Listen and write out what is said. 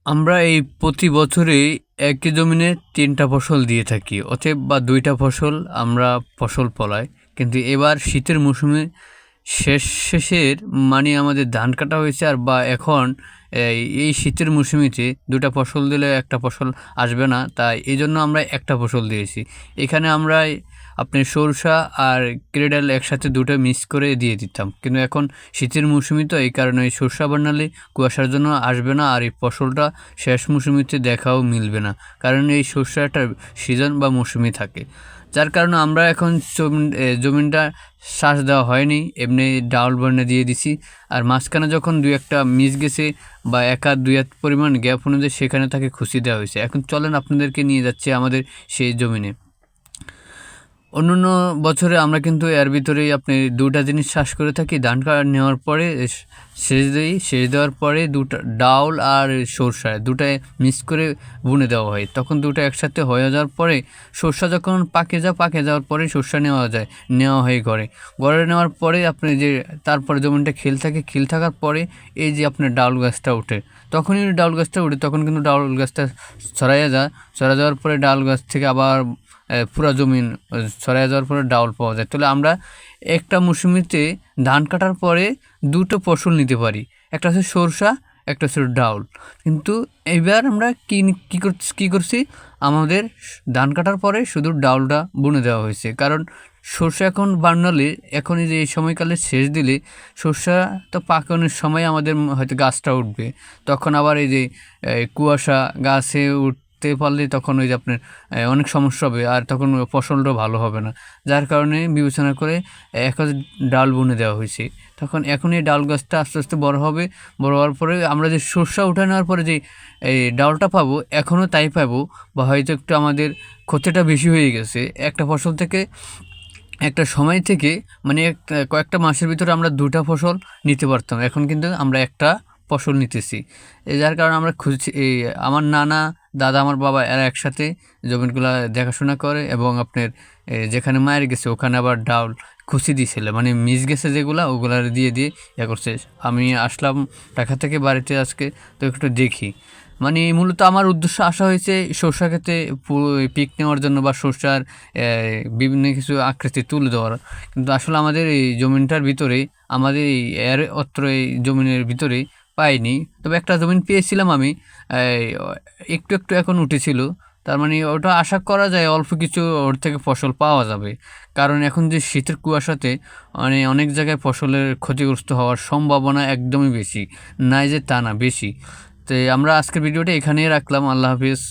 আমরা এই প্রতি বছরেই একই জমিনে ৩টা ফসল দিয়ে থাকি। অতএব বা ২টা ফসল আমরা ফসল ফলাই। কিন্তু এবার শীতের মৌসুমে শেষের মানে আমাদের ধান কাটা হয়েছে আর বা এখন এই শীতের মৌসুমেতে ২টা ফসল দিলে একটা ফসল আসবে না। তাই এজন্য আমরা একটা ফসল দিয়েছি। এখানে আমরা আপনার সরষা আর ক্রেডাল একসাথে ২টো মিক্স করে দিয়ে দিতাম। কিন্তু এখন শীতের মৌসুমে তো এই কারণে এই সরষা বর্ণালী কুয়াশার জন্য আসবে না আর এই ফসলটা শেষ মৌসুমিতে দেখাও মিলবে না, কারণ এই শস্যটা সিজন বা মৌসুমি থাকে। যার কারণে আমরা এখন জমিনটা চাষ দেওয়া হয়নি, এমনি ডাউল বর্ণে দিয়ে দিছি। আর মাঝখানে যখন দুই একটা মিস গেছে বা দুই এক পরিমাণ গ্যাপ অনুযায়ী সেখানে তাকে খুশি দেওয়া হয়েছে। এখন চলেন আপনাদেরকে নিয়ে যাচ্ছে আমাদের সেই জমিনে। অন্যান্য বছরে আমরা কিন্তু এর ভিতরেই আপনি ২টা জিনিস চাষ করে থাকি। ধান নেওয়ার পরে সেচ দিই, সেচ দেওয়ার পরে 2টা ডাউল আর সরষা ২টায় মিক্স করে বুনে দেওয়া হয়। তখন ২টা একসাথে হয়ে যাওয়ার পরে সরষা যখন পাকে যাওয়ার পরে সরষা নেওয়া হয় ঘরে নেওয়ার পরে আপনি যে তারপরে জমিনটা খিল থাকার পরে এই যে আপনার ডাউল গাছটা ওঠে, তখনই ডাউল গাছটা উঠে তখন কিন্তু ডাউল গাছটা ছড়াইয়া যাওয়ার পরে ডাউল গাছ থেকে আবার পুরা জমিন ছড়াইয়া যাওয়ার পরে ডাউল পাওয়া যায়। তাহলে আমরা একটা মৌসুমিতে ধান কাটার পরে 2টো ফসল নিতে পারি, একটা হচ্ছে সরষা, একটা হচ্ছে ডাউল। কিন্তু এবার আমরা কী করছি, আমাদের ধান কাটার পরে শুধু ডাউলটা বুনে দেওয়া হয়েছে। কারণ সরষা এখন বানালে এখন এই যে এই সময়কালে সেচ দিলে সরষা তো পাকানোর সময় আমাদের হয়তো গাছটা উঠবে, তখন আবার এই যে কুয়াশা গাছে উঠতে পারলে তখন ওই যে আপনার অনেক সমস্যা হবে আর তখন ফসলটাও ভালো হবে না। যার কারণে বিবেচনা করে এখন ডাল বুনে দেওয়া হয়েছে। এখন এই ডাল গাছটা আস্তে আস্তে বড় হবে, বড় হওয়ার পরে আমরা যে সরষা উঠে নেওয়ার পরে যে এই ডালটা পাবো এখনও তাই পাবো, বা হয়তো একটু আমাদের ক্ষতিটা বেশি হয়ে গেছে একটা ফসল থেকে। একটা সময় থেকে মানে কয়েকটা মাসের ভিতরে আমরা 2টা ফসল নিতে পারতাম, এখন কিন্তু আমরা একটা ফসল নিতেছি। যার কারণে আমরা খুঁজছি আমার নানা, দাদা, আমার বাবা এরা একসাথে জমিগুলো দেখাশোনা করে এবং আপনার যেখানে মায়ের গেছে ওখানে আবার ডাউল খুশি দিয়েছিল, মানে মিস গেছে ওগুলা দিয়ে করছে। আমি আসলাম ঢাকা থেকে বাড়িতে আজকে, তো একটু দেখি। মানে মূলত আমার উদ্দেশ্য আসা হয়েছে সরষা ক্ষেতে পিক নেওয়ার জন্য বা সরষার বিভিন্ন কিছু আকৃতি তুলে দেওয়ার। কিন্তু আসলে আমাদের এই জমিনটার ভিতরেই আমাদের এই জমিনের ভিতরেই পাইনি। তবে একটা জমিন পেয়েছিলাম আমি, একটু একটু এখন উঠেছিল। তার মানে ওটা আশা করা যায় অল্প কিছু ওর থেকে ফসল পাওয়া যাবে। কারণ এখন যে শীতের কুয়াশাতে মানে অনেক জায়গায় ফসলের ক্ষতিগ্রস্ত হওয়ার সম্ভাবনা একদমই বেশি, নাই যে তা না, বেশি। তো আমরা আজকের ভিডিওটা এখানেই রাখলাম। আল্লাহ হাফিজ।